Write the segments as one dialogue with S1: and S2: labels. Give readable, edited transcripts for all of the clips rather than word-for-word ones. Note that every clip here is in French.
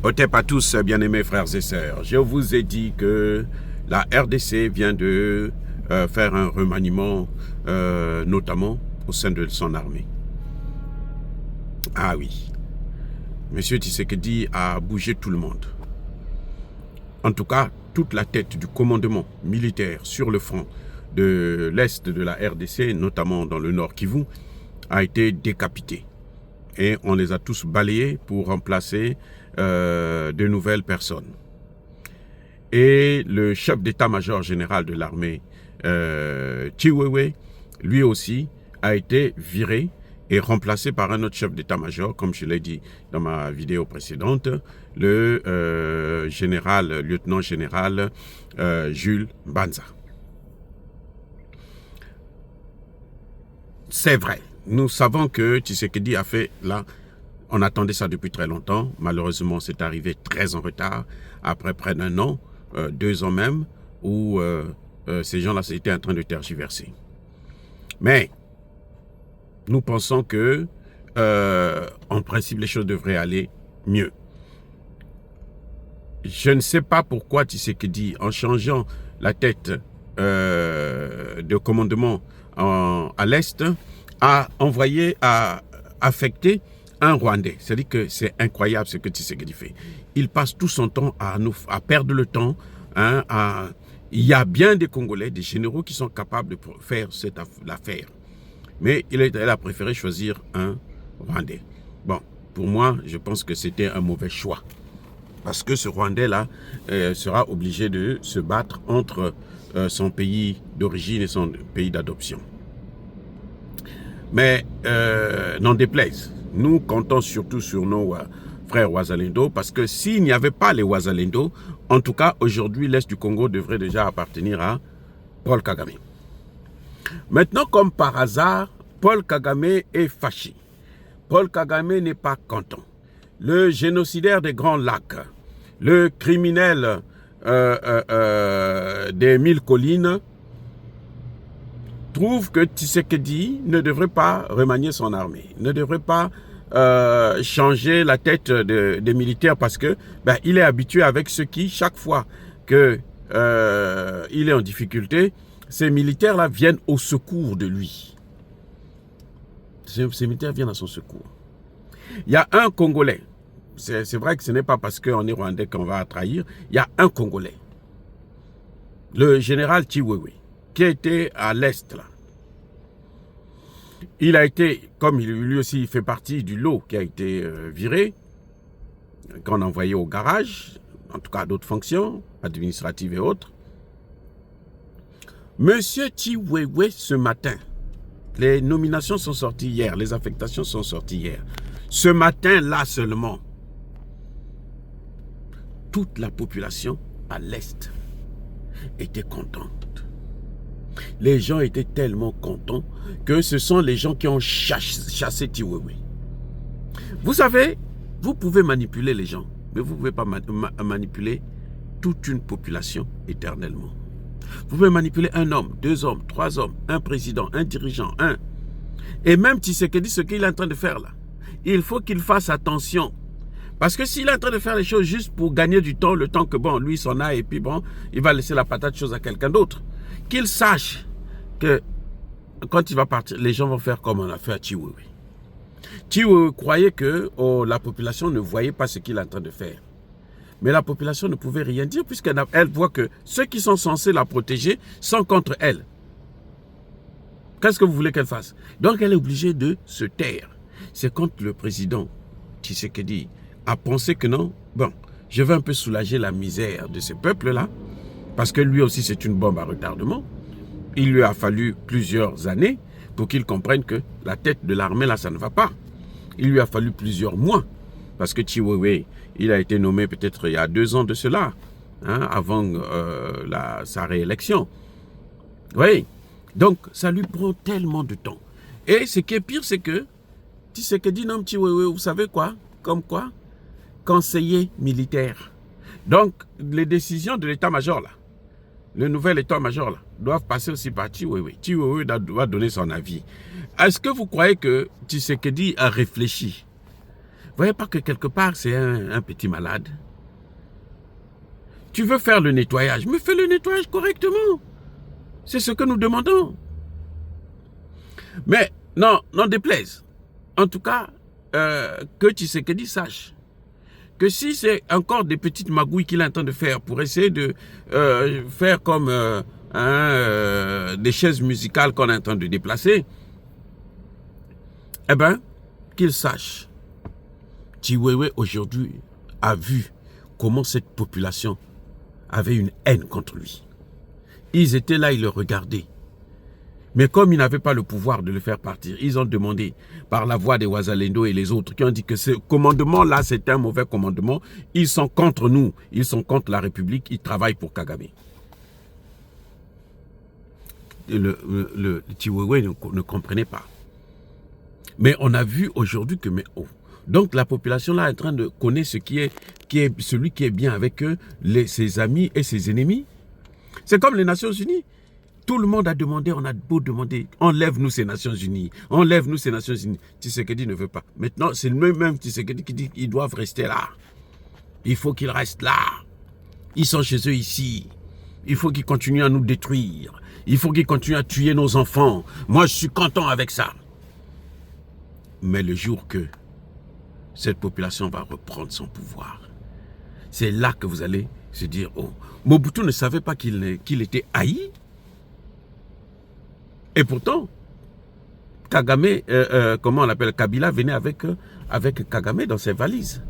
S1: Otep à tous, bien-aimés frères et sœurs. Je vous ai dit que la RDC vient de faire un remaniement, notamment au sein de son armée. Ah oui, Monsieur Tshisekedi a bougé tout le monde. En tout cas, toute la tête du commandement militaire sur le front de l'Est de la RDC, notamment dans le Nord Kivu, a été décapitée. Et on les a tous balayés pour remplacer de nouvelles personnes. Et le chef d'état-major général de l'armée, Chiwewe, lui aussi, a été viré et remplacé par un autre chef d'état-major, comme je l'ai dit dans ma vidéo précédente, le lieutenant général Jules Banza. C'est vrai, nous savons que Tshisekedi a fait là, on attendait ça depuis très longtemps, malheureusement c'est arrivé très en retard, après près d'un an, 2 ans même, où ces gens-là étaient en train de tergiverser. Mais nous pensons que, en principe, les choses devraient aller mieux. Je ne sais pas pourquoi Tshisekedi, en changeant la tête de commandement à l'Est, a envoyé, a affecté un Rwandais. C'est-à-dire que c'est incroyable ce que Tshisekedi fait. Il passe tout son temps à perdre le temps. Hein, il y a bien des Congolais, des généraux qui sont capables de faire cette affaire. Mais elle a préféré choisir un Rwandais. Bon, pour moi, je pense que c'était un mauvais choix. Parce que ce Rwandais-là sera obligé de se battre entre son pays d'origine et son pays d'adoption. Mais n'en déplaise, nous comptons surtout sur nos frères Wazalendo, parce que s'il n'y avait pas les Wazalendo, en tout cas, aujourd'hui, l'Est du Congo devrait déjà appartenir à Paul Kagame. Maintenant, comme par hasard, Paul Kagame est fâché. Paul Kagame n'est pas content. Le génocidaire des Grands Lacs, le criminel des 1000 collines, trouve que Tshisekedi ne devrait pas remanier son armée, ne devrait pas changer la tête des militaires, parce que il est habitué avec ceux qui, chaque fois qu'il est en difficulté, ces militaires-là viennent au secours de lui. Ces militaires viennent à son secours. Il y a un Congolais, c'est vrai que ce n'est pas parce qu'on est Rwandais qu'on va trahir, il y a un Congolais, le général Chiwewe, qui a été à l'Est là. Il a été, comme lui aussi fait partie du lot qui a été viré, qu'on a envoyé au garage, en tout cas à d'autres fonctions, administratives et autres. Monsieur Chiwewe, ce matin, les nominations sont sorties hier, les affectations sont sorties hier. Ce matin-là seulement, toute la population à l'Est était contente. Les gens étaient tellement contents que ce sont les gens qui ont chassé Chiwewe. Vous savez, vous pouvez manipuler les gens, mais vous ne pouvez pas manipuler toute une population éternellement. Vous pouvez manipuler un homme, 2 hommes, 3 hommes, un président, un dirigeant, un. Et même Tshisekedi, ce qu'il est en train de faire là, il faut qu'il fasse attention. Parce que s'il est en train de faire les choses juste pour gagner du temps, le temps que bon, lui s'en a et puis bon, il va laisser la patate chose à quelqu'un d'autre. Qu'il sache que quand il va partir, les gens vont faire comme on a fait à Chiwewe. Chiwewe croyait que la population ne voyait pas ce qu'il est en train de faire. Mais la population ne pouvait rien dire puisqu'elle voit que ceux qui sont censés la protéger sont contre elle. Qu'est-ce que vous voulez qu'elle fasse? Donc elle est obligée de se taire. C'est quand le président Tshisekedi a pensé que non, bon, je vais un peu soulager la misère de ce peuple-là, parce que lui aussi c'est une bombe à retardement. Il lui a fallu plusieurs années pour qu'il comprenne que la tête de l'armée là, ça ne va pas. Il lui a fallu plusieurs mois, parce que Chiwewe, il a été nommé peut-être il y a 2 ans de cela, hein, avant sa réélection. Oui, donc ça lui prend tellement de temps. Et ce qui est pire, c'est que Tshisekedi nomme Chiwewe, vous savez quoi? Comme quoi? Conseiller militaire. Donc, les décisions de l'état-major là, le nouvel état-major là, doivent passer aussi par Chiwewe. Chiwewe doit donner son avis. Est-ce que vous croyez que Tshisekedi a réfléchi? voyez pas que quelque part, c'est un petit malade? Tu veux faire le nettoyage, mais fais le nettoyage correctement. C'est ce que nous demandons. Mais, non, n'en déplaise. En tout cas, que Tshisekedi sache que si c'est encore des petites magouilles qu'il est en train de faire pour essayer de faire comme des chaises musicales qu'on est en train de déplacer, eh bien, qu'il sache. Chiwewe aujourd'hui a vu comment cette population avait une haine contre lui. Ils étaient là, ils le regardaient. Mais comme ils n'avaient pas le pouvoir de le faire partir, ils ont demandé par la voix des Ouazalendo et les autres qui ont dit que ce commandement-là, c'est un mauvais commandement. Ils sont contre nous, ils sont contre la République, ils travaillent pour Kagame. Le Chiwewe ne comprenait pas. Mais on a vu aujourd'hui que... Donc la population là est en train de connaître celui qui est bien avec eux, ses amis et ses ennemis. C'est comme les Nations Unies. Tout le monde a demandé, on a beau demander, enlève-nous ces Nations Unies, enlève-nous ces Nations Unies. Tshisekedi ne veut pas. Maintenant, c'est lui-même Tshisekedi qui dit qu'ils doivent rester là. Il faut qu'ils restent là. Ils sont chez eux ici. Il faut qu'ils continuent à nous détruire. Il faut qu'ils continuent à tuer nos enfants. Moi, je suis content avec ça. Mais le jour que cette population va reprendre son pouvoir, c'est là que vous allez se dire, oh, Mobutu ne savait pas qu'il était haï. Et pourtant, Kagame, comment on l'appelle, Kabila venait avec Kagame dans ses valises.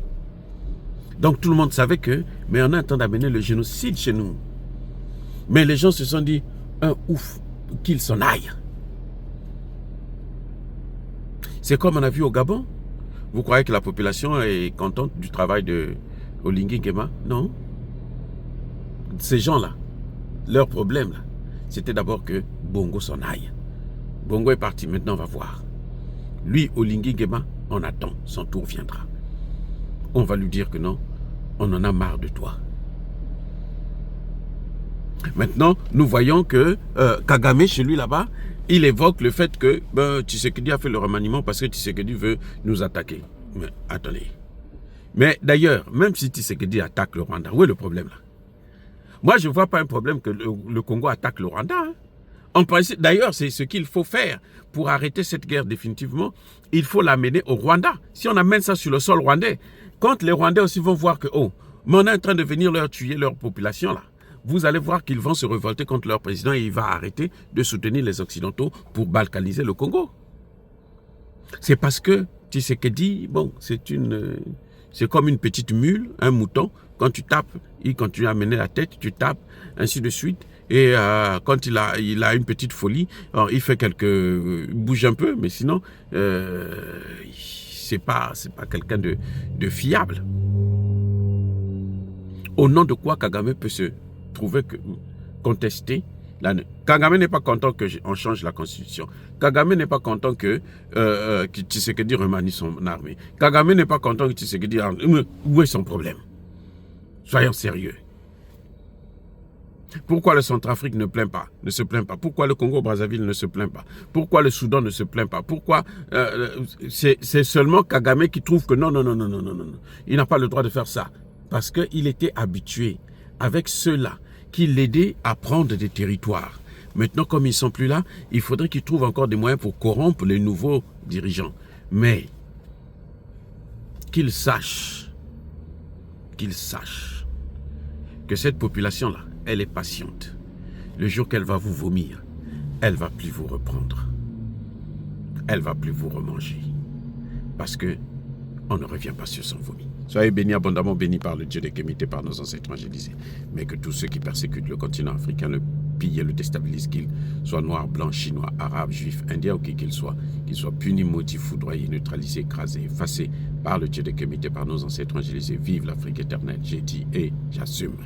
S1: Donc tout le monde savait que, mais on est en train d'amener le génocide chez nous. Mais les gens se sont dit, ouf, qu'il s'en aille. C'est comme on a vu au Gabon. Vous croyez que la population est contente du travail de Olingi Nguema? Non. Ces gens-là, leur problème, là, c'était d'abord que Bongo s'en aille. Bongo est parti, maintenant on va voir. Lui, Olingi Nguema, on attend, son tour viendra. On va lui dire que non, on en a marre de toi. Maintenant, nous voyons que Kagame, chez lui là-bas, il évoque le fait que Tshisekedi a fait le remaniement parce que Tshisekedi veut nous attaquer. Mais attendez. Mais d'ailleurs, même si Tshisekedi attaque le Rwanda, où est le problème là? Moi, je ne vois pas un problème que le Congo attaque le Rwanda. Hein. En principe, d'ailleurs, c'est ce qu'il faut faire pour arrêter cette guerre définitivement. Il faut l'amener au Rwanda. Si on amène ça sur le sol rwandais, quand les Rwandais aussi vont voir que, oh, mais on est en train de venir leur tuer leur population là, vous allez voir qu'ils vont se révolter contre leur président et il va arrêter de soutenir les Occidentaux pour balkaniser le Congo. C'est parce que Tshisekedi, bon, c'est comme une petite mule, un mouton. Quand tu tapes, il continue à mener la tête, tu tapes, ainsi de suite. Et quand il a une petite folie, alors il fait il bouge un peu, mais sinon, c'est pas quelqu'un de fiable. Au nom de quoi Kagame peut se trouver contester. Kagame n'est pas content qu'on change la constitution. Kagame n'est pas content que Tshisekedi remanie son armée. Kagame n'est pas content que Tshisekedi... Où est son problème? Soyons sérieux. Pourquoi le Centrafrique ne se plaint pas? Pourquoi le Congo-Brazzaville ne se plaint pas? Pourquoi le Soudan ne se plaint pas? Pourquoi c'est seulement Kagame qui trouve que non. Il n'a pas le droit de faire ça. Parce qu'il était habitué avec ceux-là qui l'aidaient à prendre des territoires. Maintenant, comme ils ne sont plus là, il faudrait qu'ils trouvent encore des moyens pour corrompre les nouveaux dirigeants. Mais qu'ils sachent que cette population-là, elle est patiente. Le jour qu'elle va vous vomir, elle ne va plus vous reprendre. Elle ne va plus vous remanger. Parce que on ne revient pas sur son vomi. Soyez bénis, abondamment bénis par le Dieu des Kémités, par nos ancêtres évangélisés. Mais que tous ceux qui persécutent le continent africain, le pillent et le déstabilisent, qu'ils soient noirs, blancs, chinois, arabes, juifs, indiens ou qui qu'ils soient punis, maudits, foudroyés, neutralisés, écrasés, effacés par le Dieu des Kémités, par nos ancêtres évangélisés. Vive l'Afrique éternelle, j'ai dit et j'assume.